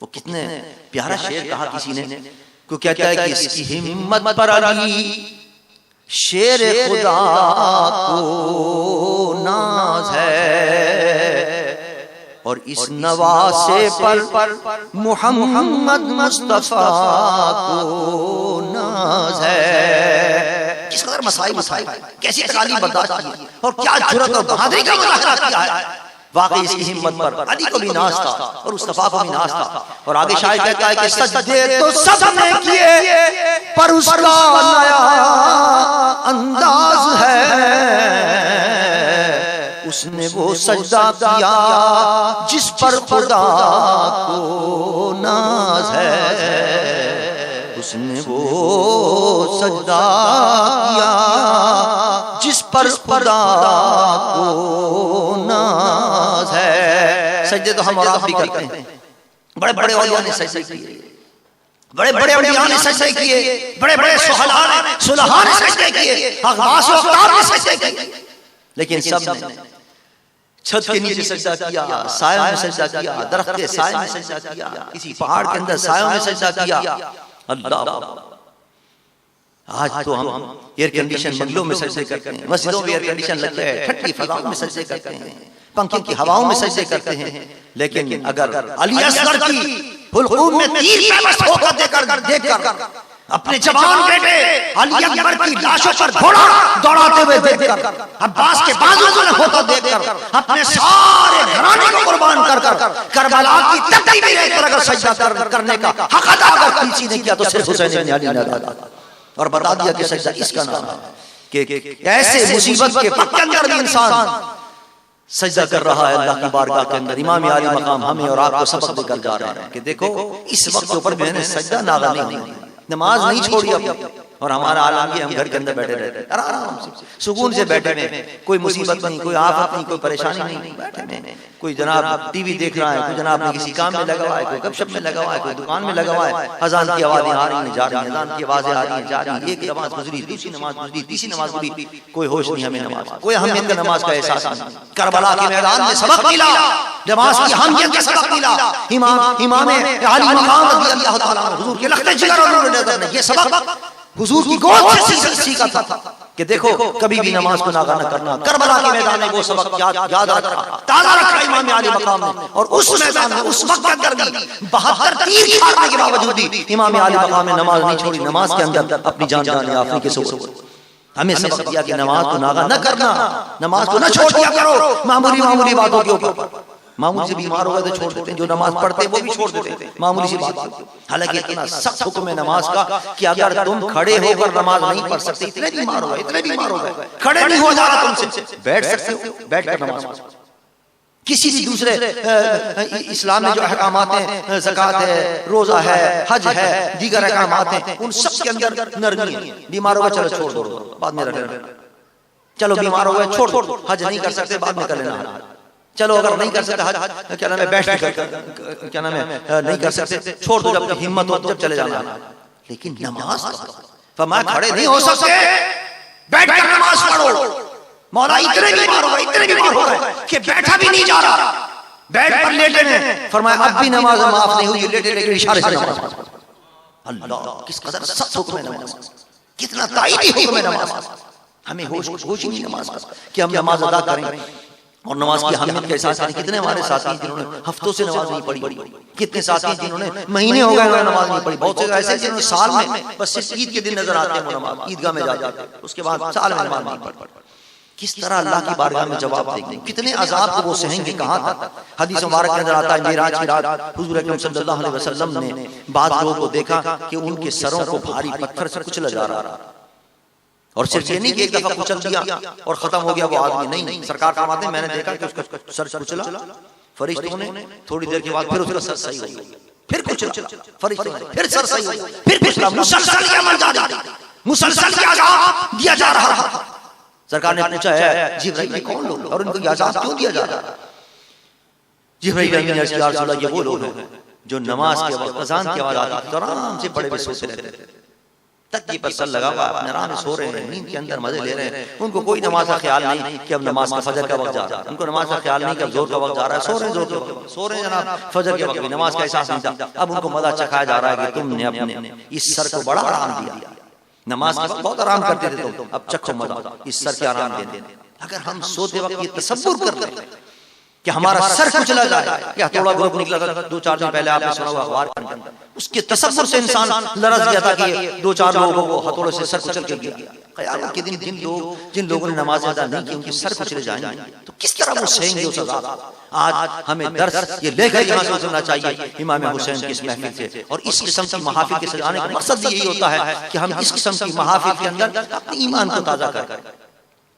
वो कितने प्यारा शेर कहा किसी ने, को कहता है कि इसकी हिम्मत पर अली शेर खुदा को नाज है, और इस नवासे पर मोहम्मद मुस्तफा को नाज है। किस कदर मसाइब कैसी तकालीफ बर्दाश्त की और क्या जुर्रत और बहादुरी का मुजाहरा किया है। वाकई इसकी हिम्मत पर अली को भी नाज था और मुस्तफा को भी नाज था। और आगे शायद कहता है कि सजदे तो सबने किए पर उसका नया अंदाज है, उसने वो सजदा किया जिस पर खुदा को नाज है, उसने वो सजदा किया जिस पर खुदा को नाज है। सजदे तो हम और आप भी करते हैं। बड़े बड़े औलिया ने सजदे किए, बड़े बड़े औलिया ने सजदे किए, बड़े बड़े सुलहा ने सजदे किए, अग़वास और अक़ताब ने सजदे किए, लेकिन सब छत के नीचे सजदा किया, साया में सजदा किया, दरख्त के साए में सजदा किया, किसी पहाड़ के अंदर सायों में सजदा किया। अल्लाह, आज तो हम एयर कंडीशन बंगलों में सजदे करते हैं, मस्जिदों में एयर कंडीशन लगते हैं, ठंडी फजाओं में सजदे करते हैं, पंखे की हवाओं में सजदे करते हैं। लेकिन अगर अली असगर की हुलकूम में तीर पेवस्त होकर देखकर अपने जवान बेटे अली अकबर की लाशों पर घोड़ा दौड़ाते हुए देखकर, अब्बास के बाजू में होता देखकर, अपने सारे घराने को कुर्बान कर करबला की तख्ती पर अगर सजदा करने का हक अदा अगर किसी ने किया तो सिर्फ हुसैन इब्न अली ने अदा, और बता दिया कि सजदा इसका नाम है कि ऐसे मुसीबत के वक्त के अंदर भी इंसान सजदा कर रहा है अल्लाह की बारगाह के अंदर। इमाम आली मकाम हमें और आपको सबक देकर जा रहे हैं कि देखो इस वक्त ऊपर मैंने सजदा नागा नहीं, नमाज नहीं छोड़ी अपनी, और हमारा आलम ये हम घर के अंदर बैठे रहते हैं आराम से सुकून से बैठे में, कोई मुसीबत नहीं, कोई आफत नहीं, कोई परेशानी नहीं, बैठे में कोई जनाब टीवी देख रहा है, कोई जनाब ने किसी काम में लगा हुआ है, कोई गपशप में लगा हुआ है, कोई दुकान में लगा हुआ है, अजान की आवाजें आ रही हैं जा रही हैं, अजान की आवाजें आ रही हैं जा रही हैं, एक नमाज गुजरी, दूसरी नमाज गुजरी, तीसरी नमाज गुजरी, कोई होश नहीं हमें नमाज, कोई अहमियत का नमाज का एहसास नहीं। करबला के मैदान में सबक मिला, नमाज की अहमियत का सबक मिला, इमाम आली मकाम रज़ी अल्लाह तआला अन्हु हुजूर के लख्त जिगर और नज़र ने ये सबक हुजूर की गोद से सीखा था कि देखो कभी भी नमाज को नागा न करना। करबला के मैदान में वो सबक याद रखा, ताज़ा रखा इमाम आली मकाम ने, और उस मैदान में उस वक्त अंदर भी 72 तीर खाने के बावजूद भी इमाम आली मकाम ने नमाज नहीं छोड़ी, नमाज के अंदर अपनी जान जाने आपने के सोच हमें सबक दिया कि नमाज को नागा न करना, नमाज को न छोड़ दिया करो मामूली बातों के ऊपर। मामूली से बीमार हो गए तो छोड़ देते हैं, जो नमाज पढ़ते हैं वो भी छोड़ देते हैं, मामूली सी बात। हालांकि इतना सख्त हुक्म है नमाज का कि अगर तुम खड़े होकर नमाज नहीं पढ़ सकते, इतने बीमार हो गए, खड़े नहीं हो जा रहा तुमसे, बैठ सकते हो, बैठकर नमाज पढ़ो। किसी भी दूसरे इस्लाम में जो अहकामात हैं, ज़कात है, रोजा है, हज है, दीगर अहकामात हैं, उन सब के अंदर नरमी है। बीमार हो गए चलो छोड़ दो, बाद में रख लेना, चलो बीमार हो गए छोड़ दो, हज नहीं कर सकते बाद में कर लेना, चलो अगर नहीं कर सकते हज क्या नाम है बैठ क्या नाम है नहीं कर सकते छोड़ दो, जब हिम्मत हो जब चले जाना। लेकिन नमाज फरमाया खड़े नहीं हो सकते, बैठ कर नमाज पढ़ो। मौला इतने बीमार हो गए कि बैठा भी नहीं जा रहा, बैठ पर लेटे ने फरमाया अब भी नमाज माफ नहीं हुई, लेटे लेटे इशारे से नमाज। अल्लाह किस कदर सख्त हुक्म है नमाज, कितना ताईदी हुक्म है नमाज। हमें होश ही नहीं नमाज का कि हम नमाज अदा करें और नमाज की अहमियत के एहसास करें। कितने हमारे साथी जिन्होंने हफ्तों से नमाज नहीं पढ़ी, कितने साथी जिन्होंने महीने हो गए नमाज नहीं पढ़ी, बहुत से ऐसे जिन्होंने साल में बस सिर्फ ईद के दिन नजर आते हैं वो नमाज ईदगाह में जाते हैं, उसके बाद साल में नमाज नहीं पढ़। किस तरह अल्लाह की बारगाह में जवाब देंगे, कितने अजाब को वो सहेंगे, कहाँ तक। हदीस मुबारक के अंदर आता है मेराज की रात हुजूर अकरम सल्लल्लाहु अलैहि वसल्लम ने बाद लोगों को देखा कि उनके सरों को भारी पत्थर से कुचला जा रहा, और सिर्फ ये नहीं कि एक दफा कुचल दिया और खत्म हो गया वो आदमी, नहीं। सरकार फरमाते हैं मैंने देखा कि उसका सर कुचला, फरिश्तों ने थोड़ी देर के बाद फिर उसका सर सही हो गया, फिर कुचला, फरिश्तों ने फिर सर सही हो गया, फिर कुचला, मुसलसल ये अमल जारी, मुसलसल ये अज़ाब दिया जा रहा। सरकार ने पूछा है जिब्राइल ये कौन लोग और इनको अज़ाब क्यों दिया जा रहा? जिब्राइल ने अर्ज़ किया या रसूल अल्लाह ये वो लोग हैं जो नमाज के वक्त अज़ान की आवाज़ आती है तो आराम से बड़े सोते रहते थे, तकिए पर सर लगा हुआ, अपने आराम से सो रहे हैं, नींद के अंदर मजे ले रहे हैं। उनको कोई नमाज का ख्याल नहीं कि अब नमाज का फजर का वक्त जा रहा है, उनको नमाज का ख्याल नहीं कि अब जोर का वक्त जा रहा है, सो रहे हैं जोर के वक्त, सो रहे हैं जनाब, फजर के वक्त भी नमाज का एहसास नहीं था। अब उनको मजा चखाया जा रहा है कि तुमने अपने इस सर को बड़ा आराम दिया, नमाज के वक्त बहुत आराम करते थे तुम, अब चखो मजा, इस सर के आराम दे। अगर हम सोते वक्त ये तसव्वुर कर लें कि हमारा सर कुचला जाए, या थोड़ा ग्रुप निकला था 2-4 दिन पहले, आपने सुना होगा अखबार के अंदर, उसके तसव्वुर से इंसान लरज गया था कि 2-4 लोगों को हथौड़े से सर कुचल के गया। क़यामत के दिन जिन लोगों ने नमाज अदा नहीं की, उनके सर कुचले जाएंगे, तो किस तरह वो सहेंगे उस अज़ाब। आज हमें दर्स ये लेकर यहाँ से उतरना चाहिए इमाम हुसैन की इस महफिल से, और इस किस्म की महाफिल के सजाने का मकसद यही होता है कि हम इस किस्म की महाफिल के अंदर अपने ईमान को ताज़ा करें।